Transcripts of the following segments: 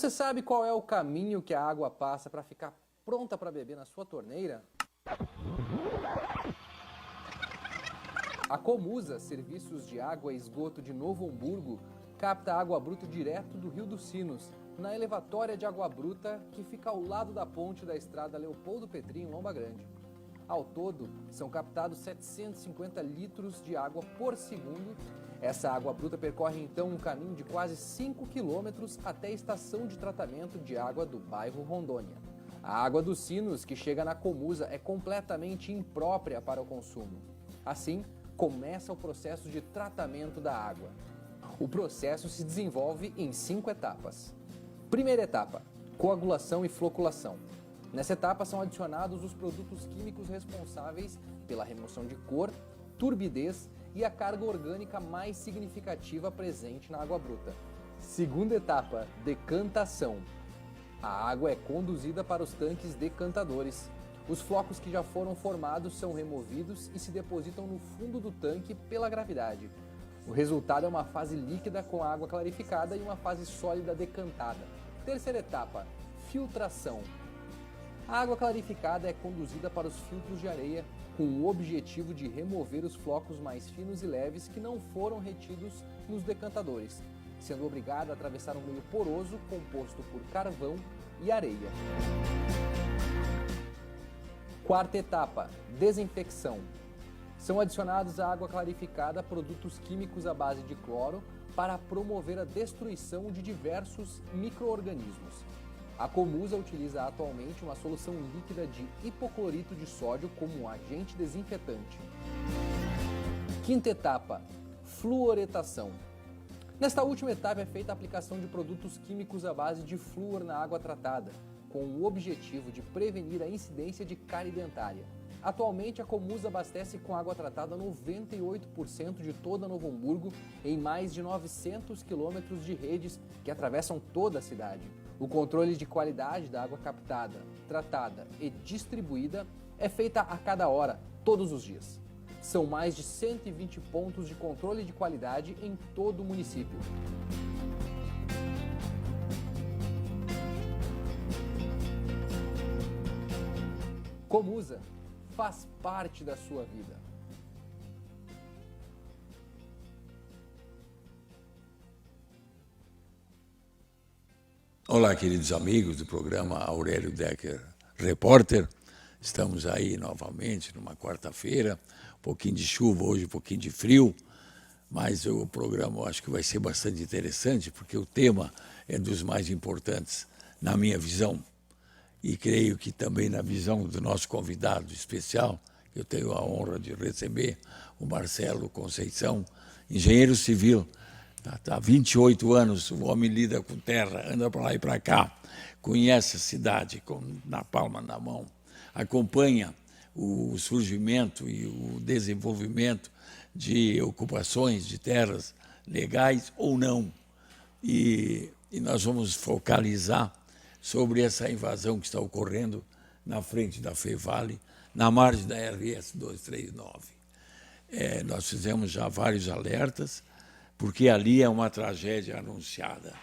Você sabe qual é o caminho que a água passa para ficar pronta para beber na sua torneira? A Comusa, Serviços de Água e Esgoto de Novo Hamburgo, capta água bruta direto do Rio dos Sinos, na elevatória de água bruta que fica ao lado da ponte da estrada Leopoldo Petri, em Lomba Grande. Ao todo, são captados 750 litros de água por segundo. Essa água bruta percorre então um caminho de quase 5 quilômetros até a estação de tratamento de água do bairro Rondônia. A água dos Sinos que chega na Comusa é completamente imprópria para o consumo. Assim, começa o processo de tratamento da água. O processo se desenvolve em 5 etapas. Primeira etapa, coagulação e floculação. Nessa etapa são adicionados os produtos químicos responsáveis pela remoção de cor, turbidez e a carga orgânica mais significativa presente na água bruta. Segunda etapa, decantação. A água é conduzida para os tanques decantadores. Os flocos que já foram formados são removidos e se depositam no fundo do tanque pela gravidade. O resultado é uma fase líquida com água clarificada e uma fase sólida decantada. Terceira etapa, filtração. A água clarificada é conduzida para os filtros de areia com o objetivo de remover os flocos mais finos e leves que não foram retidos nos decantadores, sendo obrigada a atravessar um meio poroso composto por carvão e areia. Quarta etapa, desinfecção. São adicionados à água clarificada produtos químicos à base de cloro para promover a destruição de diversos micro-organismos. A Comusa utiliza atualmente uma solução líquida de hipoclorito de sódio como um agente desinfetante. Quinta etapa, fluoretação. Nesta última etapa é feita a aplicação de produtos químicos à base de flúor na água tratada, com o objetivo de prevenir a incidência de cárie dentária. Atualmente, a Comusa abastece com água tratada 98% de toda Novo Hamburgo em mais de 900 quilômetros de redes que atravessam toda a cidade. O controle de qualidade da água captada, tratada e distribuída é feita a cada hora, todos os dias. São mais de 120 pontos de controle de qualidade em todo o município. Comusa faz parte da sua vida. Olá, queridos amigos do programa Aurélio Decker Repórter. Estamos aí novamente numa quarta-feira, um pouquinho de chuva hoje, um pouquinho de frio, mas o programa eu acho que vai ser bastante interessante, porque o tema é dos mais importantes na minha visão. E creio que também na visão do nosso convidado especial, eu tenho a honra de receber o Marcelo Conceição, engenheiro civil. Há 28 anos o homem lida com terra, anda para lá e para cá, conhece a cidade na palma da mão, acompanha o surgimento e o desenvolvimento de ocupações de terras legais ou não. E nós vamos focalizar sobre essa invasão que está ocorrendo na frente da Fevale, na margem da RS 239. Nós fizemos já vários alertas, porque ali é uma tragédia anunciada.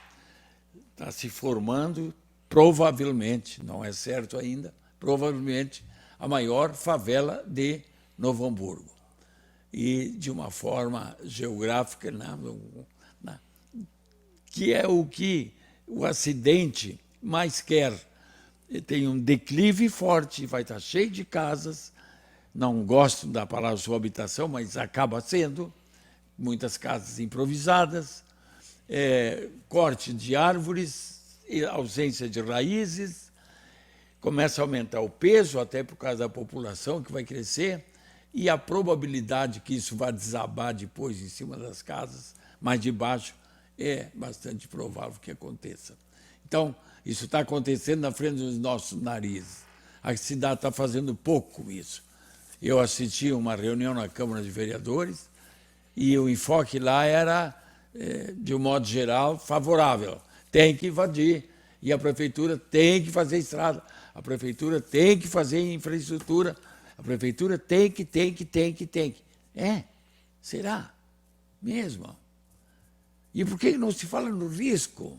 Está se formando, provavelmente, não é certo ainda, provavelmente a maior favela de Novo Hamburgo. E de uma forma geográfica, que é o que o acidente, mas tem um declive forte, vai estar cheio de casas, não gosto da palavra sua habitação, mas acaba sendo, muitas casas improvisadas, corte de árvores, ausência de raízes, começa a aumentar o peso, até por causa da população que vai crescer, e a probabilidade que isso vá desabar depois em cima das casas, mais de baixo, é bastante provável que aconteça. Então, isso está acontecendo na frente dos nossos narizes. A cidade está fazendo pouco com isso. Eu assisti a uma reunião na Câmara de Vereadores e o enfoque lá era, de um modo geral, favorável. Tem que invadir e a prefeitura tem que fazer estrada, a prefeitura tem que fazer infraestrutura, a prefeitura tem que. Será? Mesmo? E por que não se fala no risco?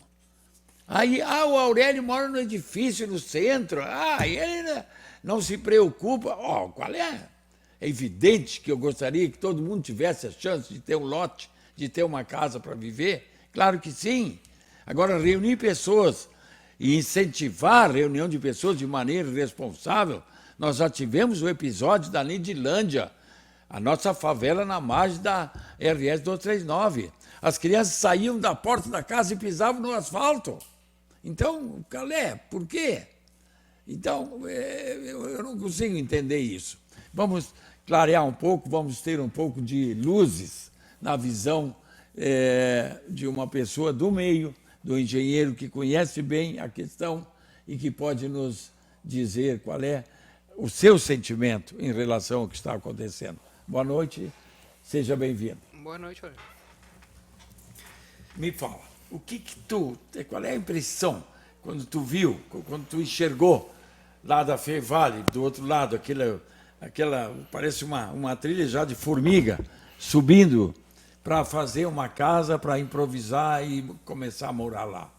Aí, o Aurélio mora no edifício, no centro, ele não se preocupa. Qual é? É evidente que eu gostaria que todo mundo tivesse a chance de ter um lote, de ter uma casa para viver. Claro que sim. Agora, reunir pessoas e incentivar a reunião de pessoas de maneira responsável, nós já tivemos o episódio da Nidilândia, a nossa favela na margem da RS 239. As crianças saíam da porta da casa e pisavam no asfalto. Então, Calé, por quê? Então, eu não consigo entender isso. Vamos clarear um pouco, vamos ter um pouco de luzes na visão de uma pessoa do meio, do engenheiro que conhece bem a questão e que pode nos dizer qual é o seu sentimento em relação ao que está acontecendo. Boa noite, seja bem-vindo. Boa noite, Aurélio. Me fala, qual é a impressão quando tu viu, quando tu enxergou lá da Fevale, do outro lado, aquela parece uma trilha já de formiga, subindo para fazer uma casa, para improvisar e começar a morar lá.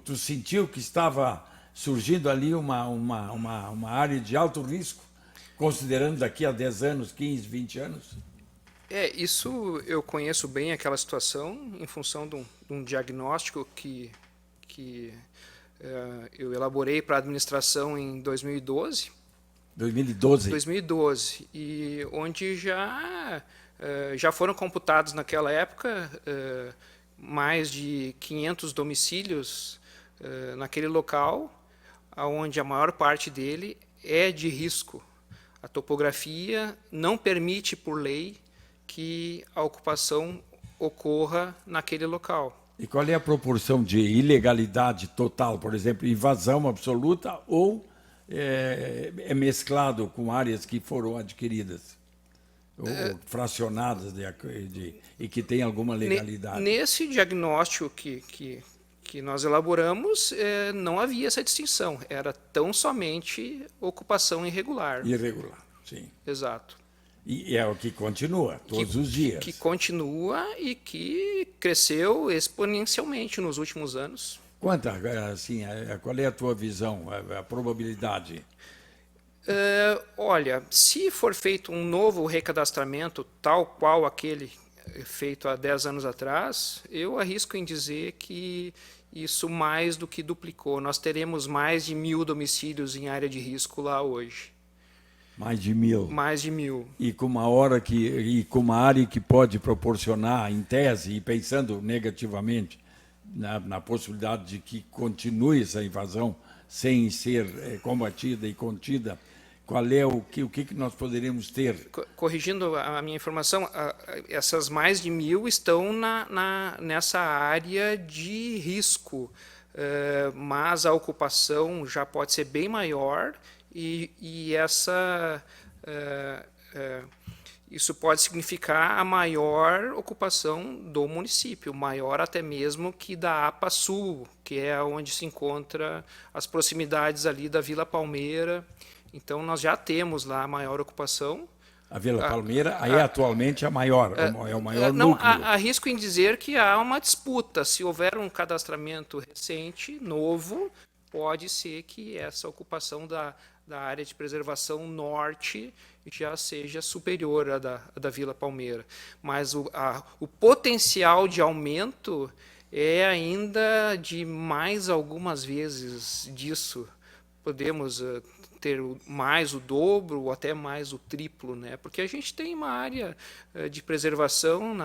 Tu sentiu que estava surgindo ali uma área de alto risco, considerando daqui a 10 anos, 15, 20 anos? Isso eu conheço bem aquela situação em função de um diagnóstico que eu elaborei para a administração em 2012. 2012, e onde já foram computados naquela época mais de 500 domicílios naquele local, onde a maior parte dele é de risco. A topografia não permite, por lei, que a ocupação ocorra naquele local. E qual é a proporção de ilegalidade total, por exemplo, invasão absoluta ou é mesclado com áreas que foram adquiridas? Ou fracionadas e que tem alguma legalidade? Nesse diagnóstico que nós elaboramos, não havia essa distinção. Era tão somente ocupação irregular. Irregular, sim. Exato. E é o que continua, todos os dias. Que continua e que cresceu exponencialmente nos últimos anos. Qual é a tua visão, a probabilidade? Olha, se for feito um novo recadastramento, tal qual aquele feito há 10 anos atrás, eu arrisco em dizer que isso mais do que duplicou. Nós teremos mais de 1.000 domicílios em área de risco lá hoje. Mais de 1.000? Mais de 1.000. E com uma área que pode proporcionar, em tese, e pensando negativamente na possibilidade de que continue essa invasão sem ser combatida e contida, qual é o que nós poderíamos ter? Corrigindo a minha informação, essas mais de 1.000 estão nessa área de risco, mas a ocupação já pode ser bem maior e isso pode significar a maior ocupação do município, maior até mesmo que da APA Sul, que é onde se encontra as proximidades ali da Vila Palmeira. Então, nós já temos lá a maior ocupação. A Vila Palmeira é atualmente a maior, é o maior núcleo. Arrisco em dizer que há uma disputa. Se houver um cadastramento recente, novo, pode ser que essa ocupação da área de preservação norte já seja superior à da Vila Palmeira. Mas o potencial de aumento é ainda de mais algumas vezes disso. Podemos ter mais o dobro ou até mais o triplo, né? Porque a gente tem uma área de preservação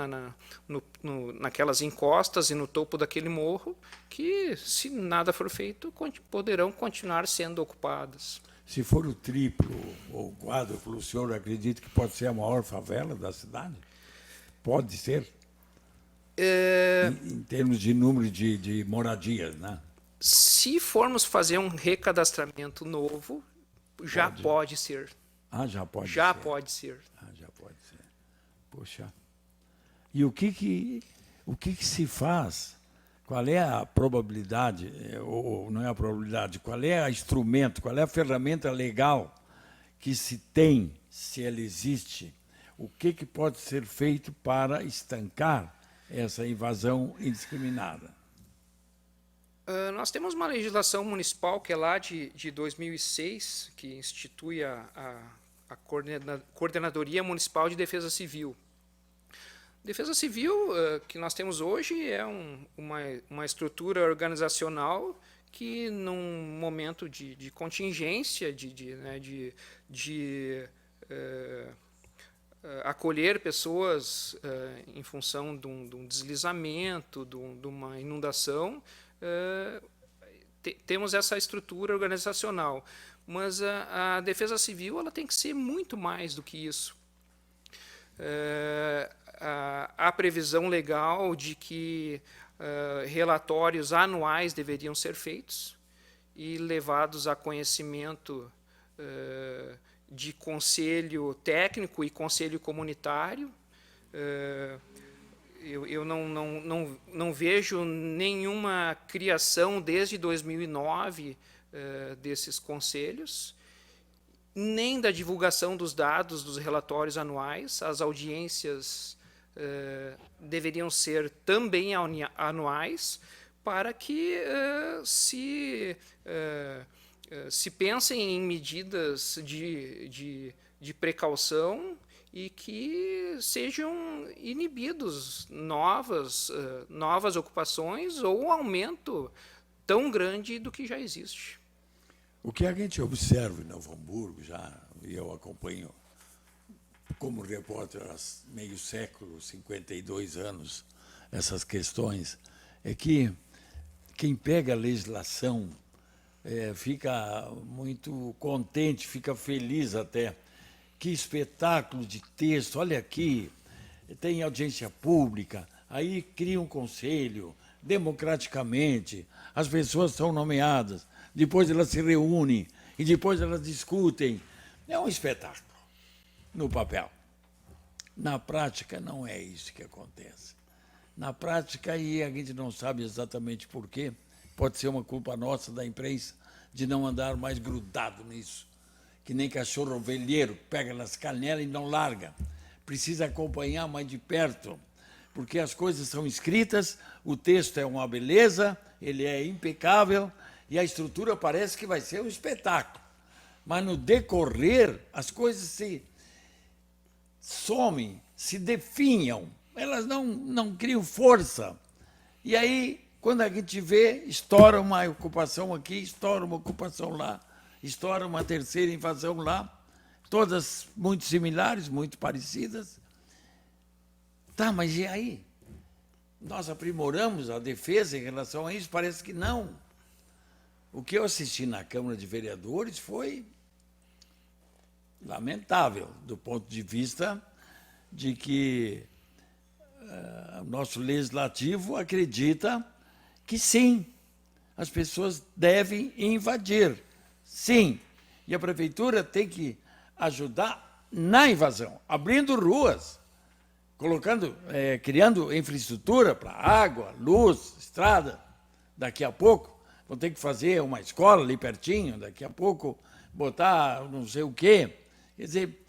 naquelas encostas e no topo daquele morro que, se nada for feito, poderão continuar sendo ocupadas. Se for o triplo ou quádruplo, o senhor acredita que pode ser a maior favela da cidade? Pode ser? Em termos de número de moradias, né? Se formos fazer um recadastramento novo, já pode ser. Ah, já pode ser. Já pode ser. Ah, já pode ser. Poxa. E o que se faz? Qual é a probabilidade, ou não é a probabilidade, qual é o instrumento, qual é a ferramenta legal que se tem, se ela existe, o que pode ser feito para estancar essa invasão indiscriminada? Nós temos uma legislação municipal que é lá de 2006, que institui a Coordenadoria Municipal de Defesa Civil. Defesa Civil, que nós temos hoje, é uma estrutura organizacional que, num momento de contingência, acolher pessoas em função de um deslizamento, de uma inundação, temos essa estrutura organizacional. Mas a Defesa Civil ela tem que ser muito mais do que isso. Há previsão legal de que relatórios anuais deveriam ser feitos e levados a conhecimento de conselho técnico e conselho comunitário. Eu não vejo nenhuma criação desde 2009 desses conselhos, nem da divulgação dos dados dos relatórios anuais. As audiências deveriam ser também anuais, para que se pensem em medidas de precaução e que sejam inibidos novas ocupações ou um aumento tão grande do que já existe. O que a gente observa em Novo Hamburgo, e eu acompanho como repórter há meio século, 52 anos, essas questões, é que quem pega a legislação fica muito contente, fica feliz até. Que espetáculo de texto, olha aqui, tem audiência pública, aí cria um conselho, democraticamente, as pessoas são nomeadas, depois elas se reúnem e depois elas discutem. É um espetáculo no papel. Na prática, não é isso que acontece. Na prática, e a gente não sabe exatamente por quê, pode ser uma culpa nossa da imprensa de não andar mais grudado nisso, que nem cachorro ovelheiro, pega nas canelas e não larga. Precisa acompanhar mais de perto, porque as coisas são escritas, o texto é uma beleza, ele é impecável, e a estrutura parece que vai ser um espetáculo. Mas no decorrer, as coisas se somem, se definham, elas não criam força. E aí, quando a gente vê, estoura uma ocupação aqui, estoura uma ocupação lá, estoura uma terceira invasão lá, todas muito similares, muito parecidas. Tá, mas e aí? Nós aprimoramos a defesa em relação a isso? Parece que não. O que eu assisti na Câmara de Vereadores foi lamentável, do ponto de vista de que o nosso legislativo acredita que sim, as pessoas devem invadir, sim, e a prefeitura tem que ajudar na invasão, abrindo ruas, criando infraestrutura para água, luz, estrada. Daqui a pouco vão ter que fazer uma escola ali pertinho, daqui a pouco botar não sei o quê. Quer dizer,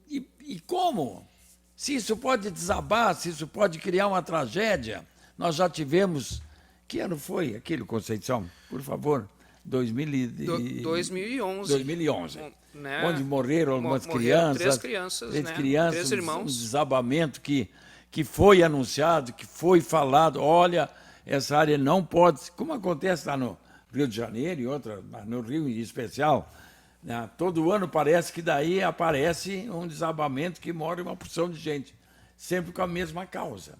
e como? Se isso pode desabar, se isso pode criar uma tragédia. Nós já tivemos... Que ano foi aquele, Conceição? Por favor. 2011. 2011. Né? Onde morreram algumas crianças. Três crianças, três né? crianças, Três irmãos. Um desabamento que que foi anunciado, que foi falado, olha, essa área não pode, como acontece lá no Rio de Janeiro e outra, no Rio em especial, né? Todo ano parece que daí aparece um desabamento que morre uma porção de gente, sempre com a mesma causa.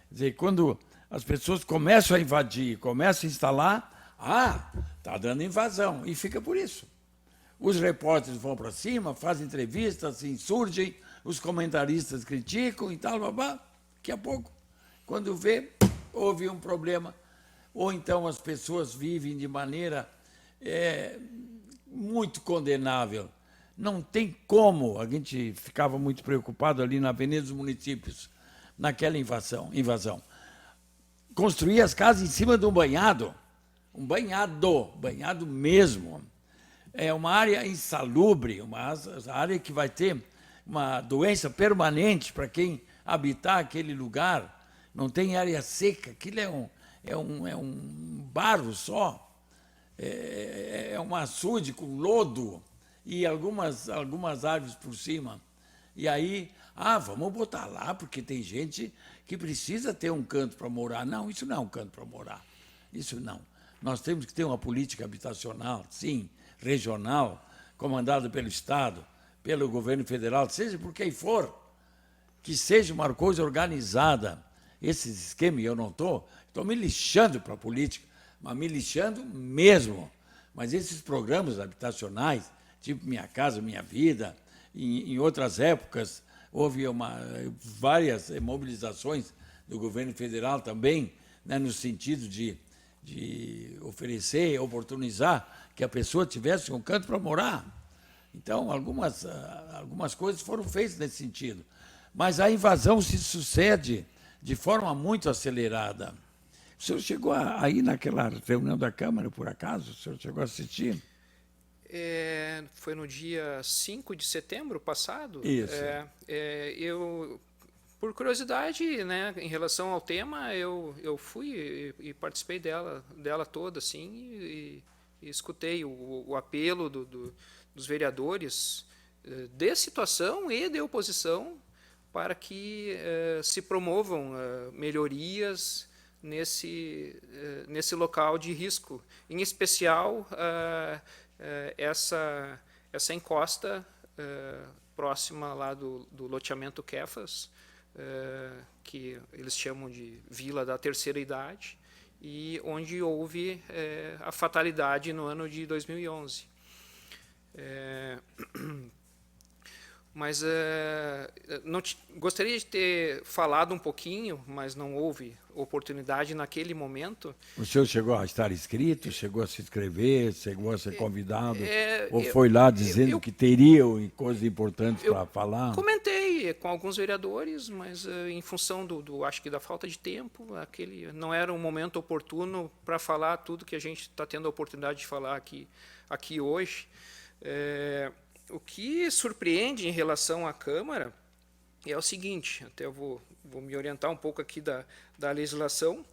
Quer dizer, quando as pessoas começam a invadir, começam a instalar, está dando invasão, e fica por isso. Os repórteres vão para cima, fazem entrevistas, se insurgem, os comentaristas criticam e tal, daqui a pouco, quando vê, houve um problema. Ou então as pessoas vivem de maneira muito condenável. Não tem como, a gente ficava muito preocupado ali na Avenida dos Municípios, naquela invasão. Construir as casas em cima de um banhado mesmo. É uma área insalubre, uma área que vai ter uma doença permanente para quem habitar aquele lugar. Não tem área seca, aquilo é um barro só, é um açude com lodo e algumas árvores por cima. E aí, vamos botar lá, porque tem gente que precisa ter um canto para morar. Não, isso não é um canto para morar. Isso não. Nós temos que ter uma política habitacional, sim, regional, comandada pelo Estado, pelo governo federal, seja por quem for, que seja uma coisa organizada. Esses esquemas, eu não estou me lixando para a política, mas me lixando mesmo. Mas esses programas habitacionais, tipo Minha Casa Minha Vida, em outras épocas, houve várias mobilizações do governo federal também, né, no sentido de oferecer, oportunizar que a pessoa tivesse um canto para morar. Então, algumas coisas foram feitas nesse sentido. Mas a invasão se sucede de forma muito acelerada. O senhor chegou aí naquela reunião da Câmara, por acaso? O senhor chegou a assistir? Foi no dia 5 de setembro passado. Isso. Eu, por curiosidade, né, em relação ao tema, eu fui e participei dela toda, assim, e escutei o apelo dos vereadores de situação e de oposição para que se promovam melhorias nesse local de risco, em especial essa encosta próxima lá do loteamento Kefas, que eles chamam de Vila da Terceira Idade, e onde houve a fatalidade no ano de 2011. Mas gostaria de ter falado um pouquinho, mas não houve oportunidade naquele momento. O senhor chegou a estar inscrito, chegou a se inscrever, chegou a ser convidado, ou foi lá dizendo que teria coisas importantes para falar? Comentei com alguns vereadores, mas em função acho que da falta de tempo, não era um momento oportuno para falar tudo que a gente está tendo a oportunidade de falar aqui hoje. O que surpreende em relação à Câmara é o seguinte, até eu vou me orientar um pouco aqui da legislação,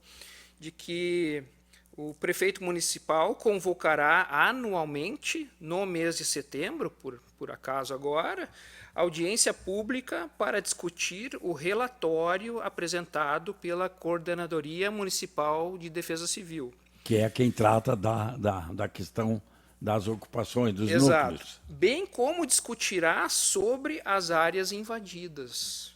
de que o prefeito municipal convocará anualmente, no mês de setembro, por acaso agora, audiência pública para discutir o relatório apresentado pela Coordenadoria Municipal de Defesa Civil. Que é quem trata da questão das ocupações, dos Exato. núcleos. Bem como discutirá sobre as áreas invadidas,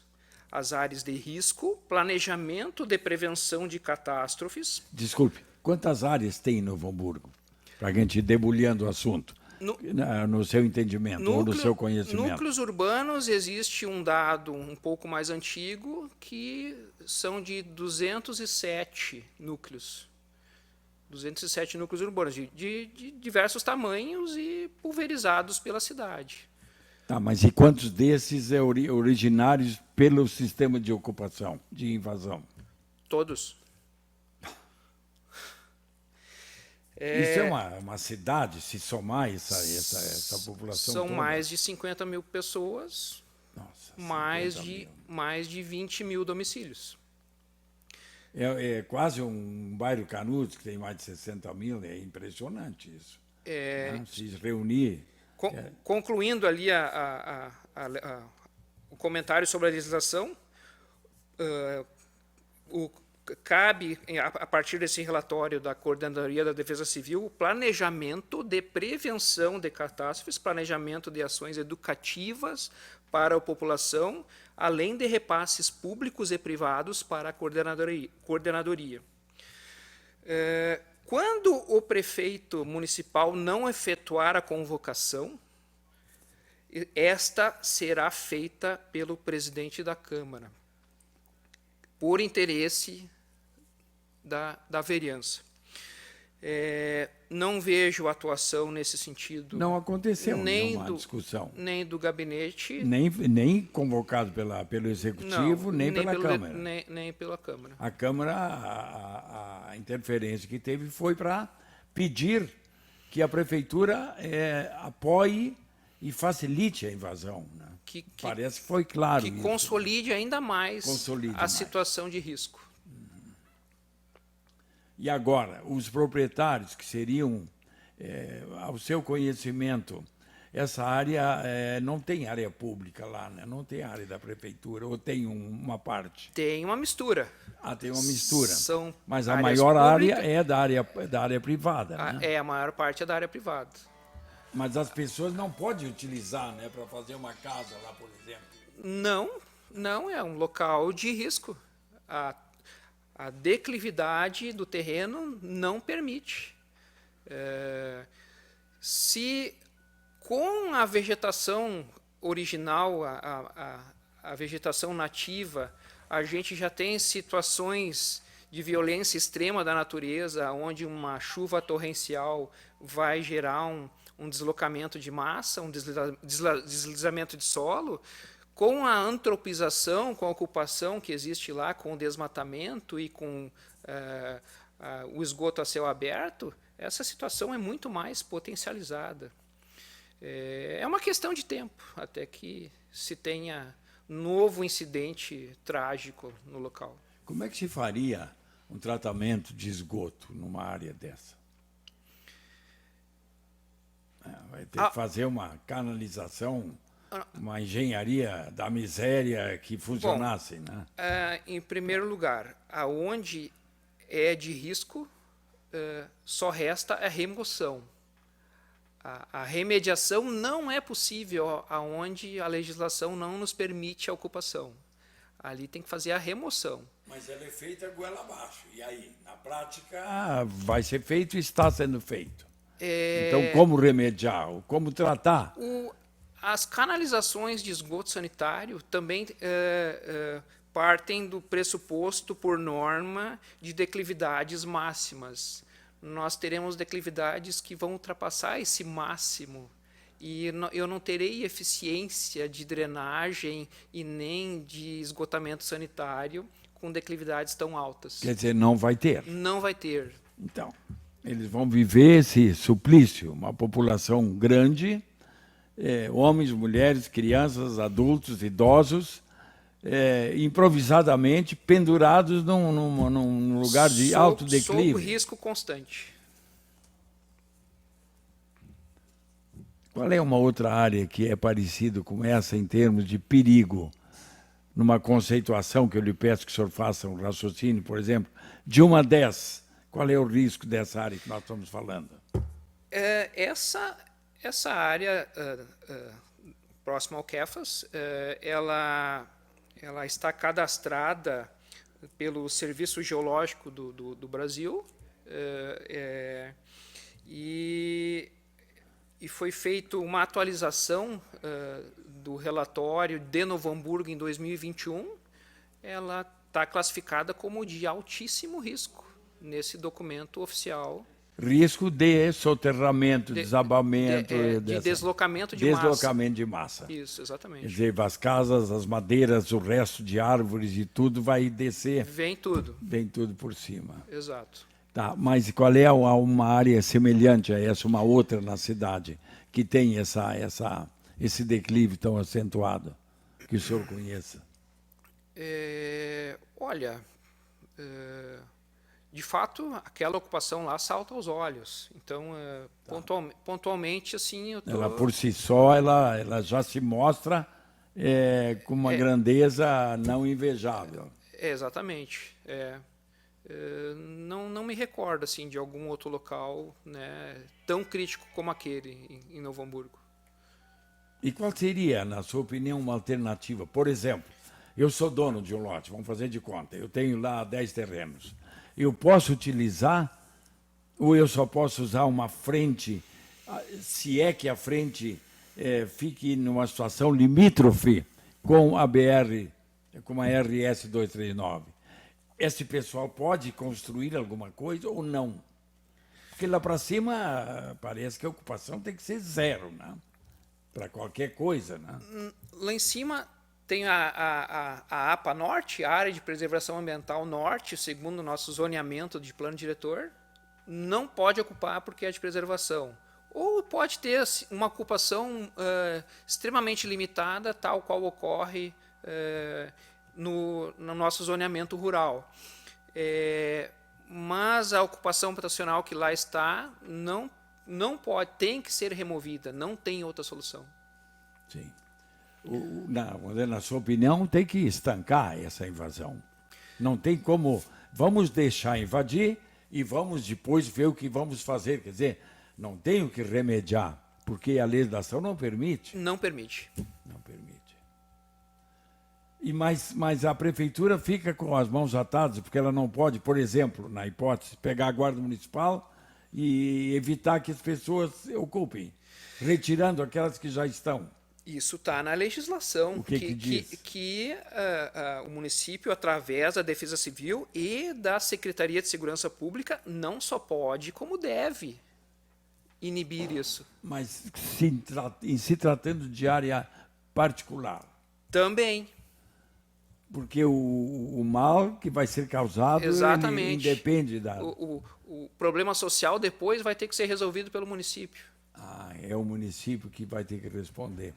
as áreas de risco, planejamento de prevenção de catástrofes. Desculpe, quantas áreas tem em Novo Hamburgo? Para a gente ir debulhando o assunto, no seu entendimento ou no seu conhecimento. Núcleos urbanos, existe um dado um pouco mais antigo, que são de 207 núcleos. 207 núcleos urbanos, de diversos tamanhos e pulverizados pela cidade. Tá, mas e quantos desses originários pelo sistema de ocupação, de invasão? Todos. Isso é uma cidade, se somar essa população São toda? mais de 50 mil pessoas, Nossa, mais de 20 mil domicílios. É quase um bairro Canudos, que tem mais de 60 mil, é impressionante isso. Se reunir... Concluindo ali o comentário sobre a legislação, cabe, a partir desse relatório da Coordenadoria da Defesa Civil, o planejamento de prevenção de catástrofes, planejamento de ações educativas para a população, além de repasses públicos e privados para a coordenadoria. Quando o prefeito municipal não efetuar a convocação, esta será feita pelo presidente da Câmara, por interesse da vereança. Não vejo atuação nesse sentido. Não aconteceu nem nenhuma discussão. Nem do gabinete. Nem convocado pelo Executivo, nem pela Câmara. Nem pela Câmara. A Câmara, a interferência que teve foi para pedir que a Prefeitura apoie e facilite a invasão. Né? Parece que foi claro. Que isso, consolide ainda mais a situação de risco. E agora, os proprietários que seriam, ao seu conhecimento, essa área não tem área pública lá, né? Não tem área da prefeitura, ou tem uma parte? Tem uma mistura. Tem uma mistura. Mas a áreas maior públicas, área é da área privada. Né? A maior parte é da área privada. Mas as pessoas não podem utilizar, né, para fazer uma casa lá, por exemplo? Não é um local de risco. A declividade do terreno não permite. Se com a vegetação original, a vegetação nativa, a gente já tem situações de violência extrema da natureza, onde uma chuva torrencial vai gerar um deslocamento de massa, um deslizamento de solo. Com a antropização, com a ocupação que existe lá, com o desmatamento e com o esgoto a céu aberto, essa situação é muito mais potencializada. É uma questão de tempo até que se tenha novo incidente trágico no local. Como é que se faria um tratamento de esgoto numa área dessa? Vai ter que fazer uma canalização, uma engenharia da miséria que funcionasse, né? Em primeiro lugar, aonde é de risco, só resta a remoção. A remediação não é possível aonde a legislação não nos permite a ocupação. Ali tem que fazer a remoção. Mas ela é feita goela abaixo. E aí, na prática, vai ser feito e está sendo feito. Então, como remediar? Como tratar? As canalizações de esgoto sanitário também partem do pressuposto, por norma, de declividades máximas. Nós teremos declividades que vão ultrapassar esse máximo. E eu não terei eficiência de drenagem e nem de esgotamento sanitário com declividades tão altas. Quer dizer, não vai ter? Não vai ter. Então, eles vão viver esse suplício, uma população grande, homens, mulheres, crianças, adultos, idosos, improvisadamente pendurados num lugar de alto declive. Sob risco constante. Qual é uma outra área que é parecida com essa em termos de perigo? Numa conceituação que eu lhe peço que o senhor faça um raciocínio, por exemplo, de 1 a 10, qual é o risco dessa área que nós estamos falando? Essa área próxima ao Kefas, ela está cadastrada pelo Serviço Geológico do Brasil e foi feita uma atualização do relatório de Novo Hamburgo em 2021. Ela está classificada como de altíssimo risco nesse documento oficial. Risco de soterramento, desabamento... de deslocamento de massa. Deslocamento de massa. Isso, exatamente. Quer dizer, as casas, as madeiras, o resto de árvores e tudo vai descer. Vem tudo. Vem tudo por cima. Exato. Tá, mas qual é uma área semelhante a essa, uma outra na cidade, que tem esse declive tão acentuado, que o senhor conheça? Olha... de fato, aquela ocupação lá salta aos olhos. Então, pontualmente, assim, eu tô... Ela, por si só, ela já se mostra com uma grandeza não invejável. Exatamente. Não me recordo assim, de algum outro local, né, tão crítico como aquele em Novo Hamburgo. E qual seria, na sua opinião, uma alternativa? Por exemplo, eu sou dono de um lote, vamos fazer de conta, eu tenho lá 10 terrenos. Eu posso utilizar ou eu só posso usar uma frente, se é que a frente fique numa situação limítrofe com a BR, com a RS 239? Esse pessoal pode construir alguma coisa ou não? Porque lá para cima parece que a ocupação tem que ser zero, né? Para qualquer coisa, né? Lá em cima tem a APA Norte, a Área de Preservação Ambiental Norte, segundo o nosso zoneamento de plano diretor, não pode ocupar porque é de preservação. Ou pode ter uma ocupação extremamente limitada, tal qual ocorre no nosso zoneamento rural. Mas a ocupação habitacional que lá está não pode, tem que ser removida, não tem outra solução. Sim. Na sua opinião, tem que estancar essa invasão. Não tem como, vamos deixar invadir e vamos depois ver o que vamos fazer. Quer dizer, não tem o que remediar, porque a legislação não permite. Não permite. Não permite. Mas a prefeitura fica com as mãos atadas, porque ela não pode, por exemplo, na hipótese, pegar a guarda municipal e evitar que as pessoas ocupem, retirando aquelas que já estão. Isso está na legislação, o que diz? Que o município, através da Defesa Civil e da Secretaria de Segurança Pública, não só pode, como deve inibir isso. Mas em se tratando de área particular? Também. Porque o mal que vai ser causado independe da... O problema social depois vai ter que ser resolvido pelo município. É o município que vai ter que responder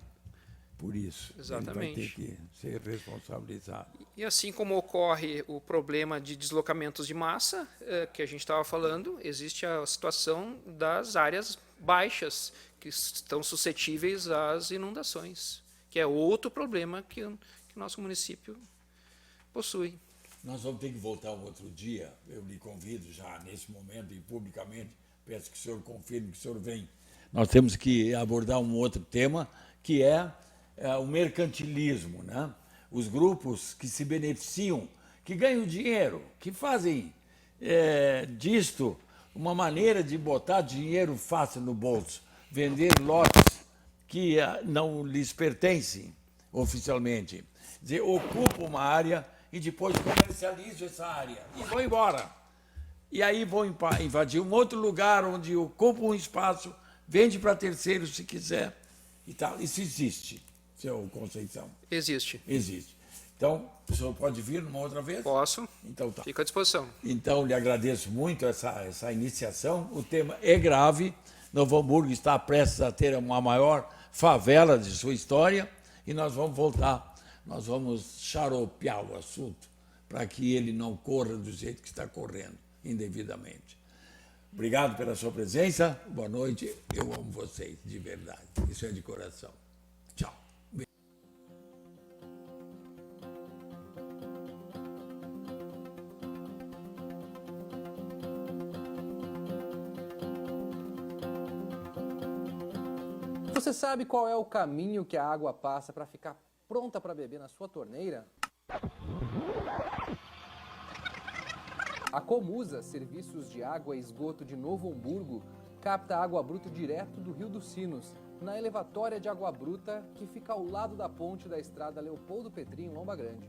por isso. Exatamente. Ele vai ter que ser responsabilizado. E assim como ocorre o problema de deslocamentos de massa, que a gente estava falando, existe a situação das áreas baixas, que estão suscetíveis às inundações, que é outro problema que o nosso município possui. Nós vamos ter que voltar um outro dia. Eu lhe convido já nesse momento e publicamente, peço que o senhor confirme que o senhor vem. Nós temos que abordar um outro tema, que é o mercantilismo, né? Os grupos que se beneficiam, que ganham dinheiro, que fazem disto uma maneira de botar dinheiro fácil no bolso, vender lotes que não lhes pertencem oficialmente. Quer dizer, ocupam uma área e depois comercializam essa área e vão embora. E aí vão invadir um outro lugar onde ocupam um espaço, vende para terceiros se quiser e tal. Isso existe, seu Conceição? Existe. Existe. Então, o senhor pode vir numa outra vez? Posso. Então tá. Fico à disposição. Então, lhe agradeço muito essa iniciação. O tema é grave. Novo Hamburgo está prestes a ter uma maior favela de sua história e nós vamos voltar. Nós vamos xaropear o assunto para que ele não corra do jeito que está correndo, indevidamente. Obrigado pela sua presença. Boa noite. Eu amo vocês, de verdade. Isso é de coração. Tchau. Você sabe qual é o caminho que a água passa para ficar pronta para beber na sua torneira? A Comusa, Serviços de Água e Esgoto de Novo Hamburgo, capta água bruta direto do Rio dos Sinos, na elevatória de água bruta que fica ao lado da ponte da estrada Leopoldo Petri, em Lomba Grande.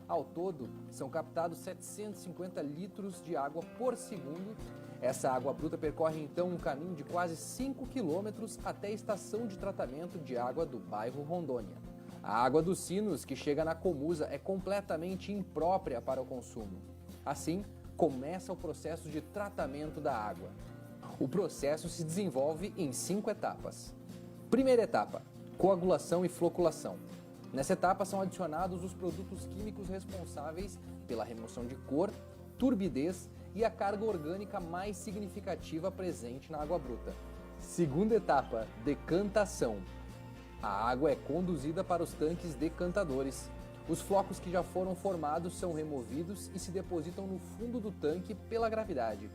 Ao todo, são captados 750 litros de água por segundo. Essa água bruta percorre então um caminho de quase 5 quilômetros até a estação de tratamento de água do bairro Rondônia. A água dos Sinos que chega na Comusa é completamente imprópria para o consumo. Assim, começa o processo de tratamento da água. O processo se desenvolve em 5 etapas. Primeira etapa, coagulação e floculação. Nessa etapa são adicionados os produtos químicos responsáveis pela remoção de cor, turbidez e a carga orgânica mais significativa presente na água bruta. Segunda etapa, decantação. A água é conduzida para os tanques decantadores. Os flocos que já foram formados são removidos e se depositam no fundo do tanque pela gravidade.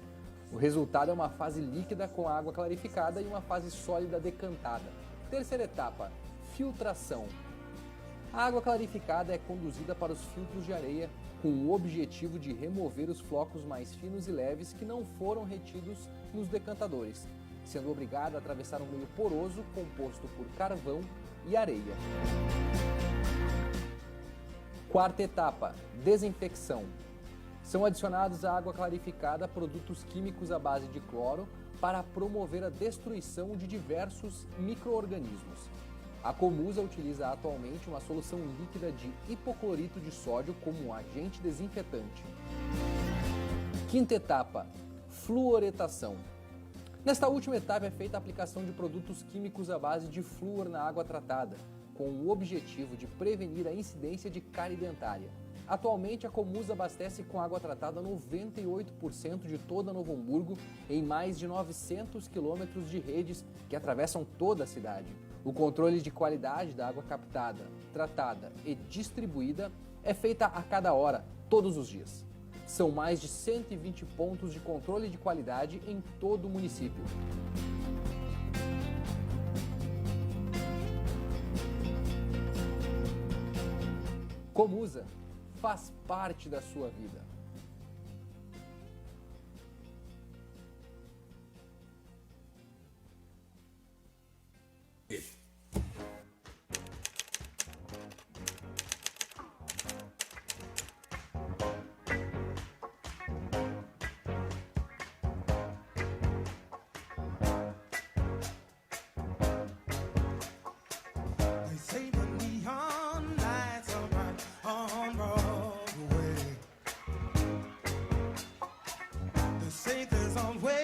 O resultado é uma fase líquida com água clarificada e uma fase sólida decantada. Terceira etapa, filtração. A água clarificada é conduzida para os filtros de areia com o objetivo de remover os flocos mais finos e leves que não foram retidos nos decantadores, sendo obrigada a atravessar um meio poroso composto por carvão e areia. Quarta etapa, desinfecção. São adicionados à água clarificada produtos químicos à base de cloro para promover a destruição de diversos micro-organismos. A Comusa utiliza atualmente uma solução líquida de hipoclorito de sódio como agente desinfetante. Quinta etapa, fluoretação. Nesta última etapa é feita a aplicação de produtos químicos à base de flúor na água tratada, com o objetivo de prevenir a incidência de cárie dentária. Atualmente, a Comusa abastece com água tratada 98% de toda Novo Hamburgo em mais de 900 quilômetros de redes que atravessam toda a cidade. O controle de qualidade da água captada, tratada e distribuída é feita a cada hora, todos os dias. São mais de 120 pontos de controle de qualidade em todo o município. Comusa faz parte da sua vida. They say the neon lights are bright on Broadway. They say there's always